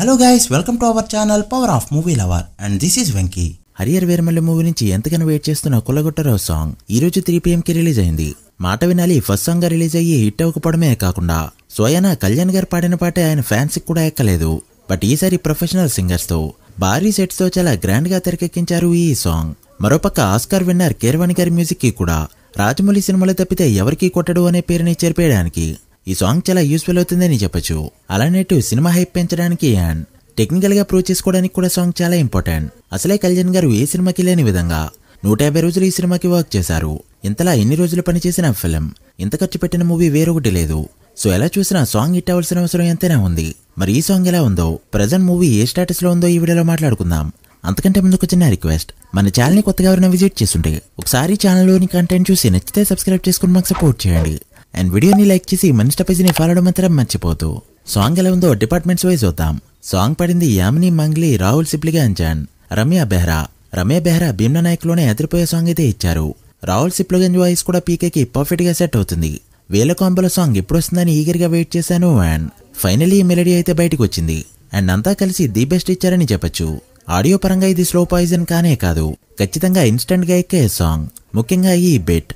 Hello guys, welcome to our channel power of movie lover and this is Venky. Harrier Veeramalli movie నుంచి ఎంతగానో wait చేస్తున్న కులగొట్టరావు song ఈ రోజు 3 PM కి రిలీజ్ అయింది. మాట వినాలి ఫస్ట్ సాంగ్ గా రిలీజ్ అయ్యి హిట్ అవ్వకపోవడమే కాకుండా స్వయానా కళ్యాణ్ గారు పాడిన పాటే ఆయన ఫ్యాన్స్ కి కూడా ఎక్కలేదు. బట్ ఈసారి ప్రొఫెషనల్ సింగర్స్ తో భారీ సెట్స్ తో చాలా గ్రాండ్ గా తెరకెక్కించారు ఈ సాంగ్. మరోపక్క ఆస్కార్ విన్నర్ కీరవాణి గారి మ్యూజిక్ కి కూడా రాజమౌళి సినిమాలో తప్పితే ఎవరికీ కొట్టడు అనే పేరుని చేర్పేయడానికి ఈ సాంగ్ చాలా యూస్ఫుల్ అవుతుందని చెప్పొచ్చు. అలానే సినిమా హైప్ పెంచడానికి అండ్ టెక్నికల్ గా ప్రూవ్ చేసుకోవడానికి కూడా సాంగ్ చాలా ఇంపార్టెంట్. అసలే కళ్యాణ్ గారు ఏ సినిమాకి లేని విధంగా 150 రోజులు ఈ సినిమాకి వర్క్ చేశారు. ఇంతలా ఎన్ని రోజులు పనిచేసిన ఫిల్మ్, ఇంత ఖర్చు పెట్టిన మూవీ వేరొకటి లేదు. సో ఎలా చూసినా సాంగ్ హిట్ అవ్వాల్సిన అవసరం ఎంతైనా ఉంది. మరి ఈ సాంగ్ ఎలా ఉందో, ప్రెజెంట్ మూవీ ఏ స్టేటస్ లో ఉందో ఈ వీడియోలో మాట్లాడుకుందాం. అంతకంటే ముందు ఒక చిన్న రిక్వెస్ట్, మన ఛానల్ ని కొత్తగా ఎవరైనా విజిట్ చేస్తుంటే ఒకసారి ఛానల్లోని కంటెంట్ చూసి నచ్చితే సబ్స్క్రైబ్ చేసుకుని మాకు సపోర్ట్ చేయండి. అండ్ వీడియోని లైక్ చేసి మన పేజ్ ని ఫాలో మాత్రం మర్చిపోతూ. సాంగ్ ఎలా ఉందో డిపార్ట్మెంట్స్ వైజ్ చూద్దాం. సాంగ్ పడింది యామిని మంగ్లీ, రాహుల్ సిప్లిగా అంజన్, రమ్య బెహ్రా భీమ్నా నాయక్ లోనే అదిరిపోయే సాంగ్ అయితే ఇచ్చారు. రాహుల్ సిప్లిగంజ్ వాయిస్ కూడా పీకేకి పర్ఫెక్ట్ గా సెట్ అవుతుంది. వేల కాంబోల సాంగ్ ఎప్పుడు వస్తుందని ఈగర్ గా వెయిట్ చేశాను. అండ్ ఫైనలీ ఈ మెలడీ అయితే బయటకు వచ్చింది. అండ్ అంతా కలిసి ది బెస్ట్ ఇచ్చారని చెప్పొచ్చు. ఆడియో పరంగా ఇది స్లో పాయిజన్ కానే కాదు, ఖచ్చితంగా ఇన్స్టెంట్ గా ఎక్కే సాంగ్. ముఖ్యంగా ఈ బిట్.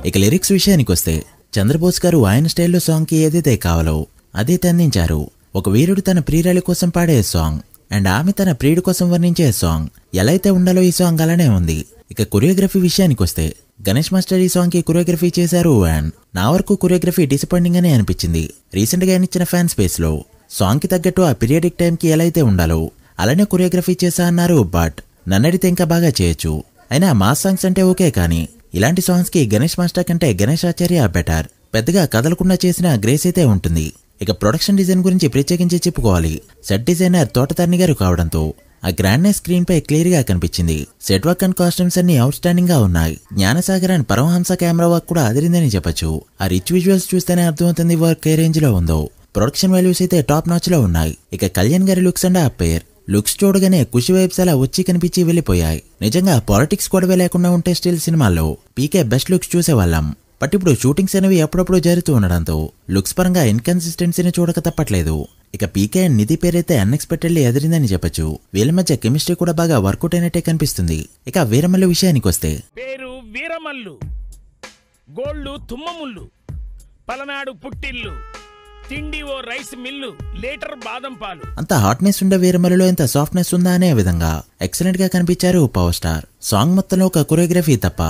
ఇక లిరిక్స్ విషయానికి వస్తే చంద్రబోస్ గారు ఆయన స్టైల్లో సాంగ్ కి ఏదైతే కావాలో అదే అందించారు. ఒక వీరుడు తన ప్రియురాలి కోసం పాడే సాంగ్ అండ్ ఆమె తన ప్రియుడి కోసం వర్ణించే సాంగ్ ఎలా అయితే ఉండాలో ఈ సాంగ్ అలానే ఉంది. ఇక కొరియోగ్రఫీ విషయానికి వస్తే గణేష్ మాస్టర్ ఈ సాంగ్ కి కొరియోగ్రఫీ చేశారు. అండ్ నా వరకు కొరియోగ్రఫీ డిసప్పాయింటింగ్ గానే అనిపించింది. రీసెంట్ గా ఇచ్చిన ఫ్యాన్ స్పేస్ లో సాంగ్ కి తగ్గట్టు ఆ పీరియాడిక్ టైం కి ఎలా అయితే ఉండాలో అలానే కొరియోగ్రఫీ చేశా అన్నారు. బట్ నన్నడితే ఇంకా బాగా చేయొచ్చు. అయినా మాస్ సాంగ్స్ అంటే ఓకే, కానీ ఇలాంటి సాంగ్స్ కి గణేష్ మాస్టర్ కంటే గణేష్ ఆచార్య బెటర్. పెద్దగా కదలకుండా చేసిన గ్రేస్ అయితే ఉంటుంది. ఇక ప్రొడక్షన్ డిజైన్ గురించి ప్రత్యేకించి చెప్పుకోవాలి. సెట్ డిజైనర్ తోటతర్ని గారు కావడంతో ఆ గ్రాండ్నెస్ స్క్రీన్ పై క్లియర్ గా కనిపించింది. సెట్ వర్క్ అండ్ కాస్ట్యూమ్స్ అన్ని అవుట్ స్టాండింగ్ గా ఉన్నాయి. Gnanasagar and Paramahamsa camera work కూడా అదిరిందని చెప్పొచ్చు. ఆ రిచ్ విజువల్స్ చూస్తేనే అర్థమవుతుంది వర్క్ ఏ రేంజ్ లో ఉందో. ప్రొడక్షన్ వాల్యూస్ అయితే టాప్ నాచ్ లో ఉన్నాయి. ఇక కళ్యాణ్ గారి లుక్స్ అండ్ ఆ పేర్ లుక్స్ చూడగానే ఖుషి వైబ్స్ అలా వచ్చి కనిపించి వెళ్లిపోయాయి. నిజంగా పాలిటిక్స్ గొడవే లేకుండా ఉంటే స్టిల్ సినిమాల్లో పీకే బెస్ట్ లుక్స్ చూసేవాళ్ళం. బట్ ఇప్పుడు షూటింగ్స్ అనేవి అప్పుడప్పుడు జరుగుతూ ఉండడంతో లుక్స్ పరంగా ఇన్కన్సిస్టెన్సీని చూడక తప్పట్లేదు. ఇక పీకే అండ్ నిధి పేరైతే అన్ఎక్స్పెక్టెడ్లీ ఎదిరిందని చెప్పొచ్చు. వీళ్ళ మధ్య కెమిస్ట్రీ కూడా బాగా వర్కౌట్ అయినట్టే కనిపిస్తుంది. ఇక వీరమల్లు విషయానికి వస్తే పేరు వీరమల్లు, గోళ్ళు తుమ్మముళ్ళు, పలనాడు పుట్టిల్లు, తిండి ఓ రైస్ మిల్లు, లీటర్ బాదం పాలు. అంత హాట్నెస్ ఉండే వీరమల్లులో ఎంత సాఫ్ట్నెస్ ఉందా అనే విధంగా ఎక్సలెంట్ గా కనిపించారు పవర్ స్టార్. సాంగ్ మొత్తంలో ఒక కొరియోగ్రఫీ తప్ప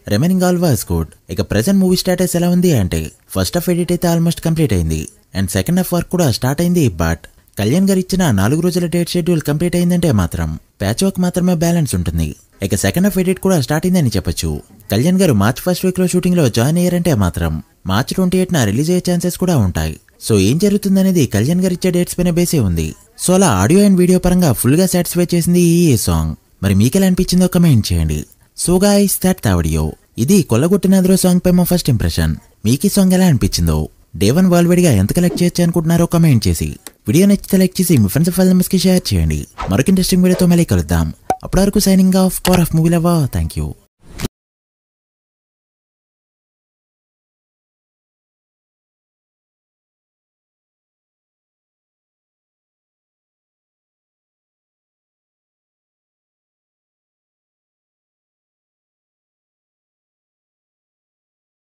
రిమైనింగ్ ఆల్ వాస్ గుడ్. ఇక ప్రెజెంట్ మూవీ స్టేటస్ ఎలా ఉంది అంటే ఫస్ట్ హాఫ్ ఎడిట్ అయితే ఆల్మోస్ట్ కంప్లీట్ అయింది అండ్ సెకండ్ హాఫ్ వర్క్ కూడా స్టార్ట్ అయింది. బట్ కళ్యాణ్ గారు ఇచ్చిన 4 రోజుల డేట్ షెడ్యూల్ కంప్లీట్ అయిందంటే మాత్రం ప్యాచ్ వర్క్ మాత్రమే బ్యాలెన్స్ ఉంటుంది. ఇక సెకండ్ హాఫ్ ఎడిట్ కూడా స్టార్ట్ అయిందని చెప్పొచ్చు. కళ్యాణ్ గారు మార్చ్ ఫస్ట్ వీక్ లో షూటింగ్ లో జాయిన్ అయ్యారంటే మాత్రం మార్చ్ 28న రిలీజ్ అయ్యే ఛాన్సెస్ కూడా ఉంటాయి. సో ఏం జరుగుతుందనేది కళ్యాణ్ గారు ఇచ్చే డేట్స్ పైన బేసే ఉంది. సో అలా ఆడియో అండ్ వీడియో పరంగా ఫుల్ గా సాటిస్ఫై చేసింది ఈ సాంగ్. మరి మీకెలా అనిపించిందో కమెంట్ చేయండి. So guys, that the video. ఇది కొల్లగొట్టినద్రో సాంగ్ పై మా ఫస్ట్ ఇంప్రెషన్. మీకు ఈ సాంగ్ ఎలా అనిపించిందో డే 1 వరల్డ్ వైడ్ గా ఎంత కలెక్ట్ చేయొచ్చు అనుకుంటున్నారో కమెంట్ చేసి వీడియో నచ్చితే లైక్ చేసి మీ ఫ్రెండ్స్ ఫైల్ మెంబర్స్ కి షేర్ చేయండి. మరొక ఇంట్రెస్టింగ్ వీడియోతో మళ్ళీ కలుద్దాం. అప్పటి వరకు signing off power of movie lover. Thank you.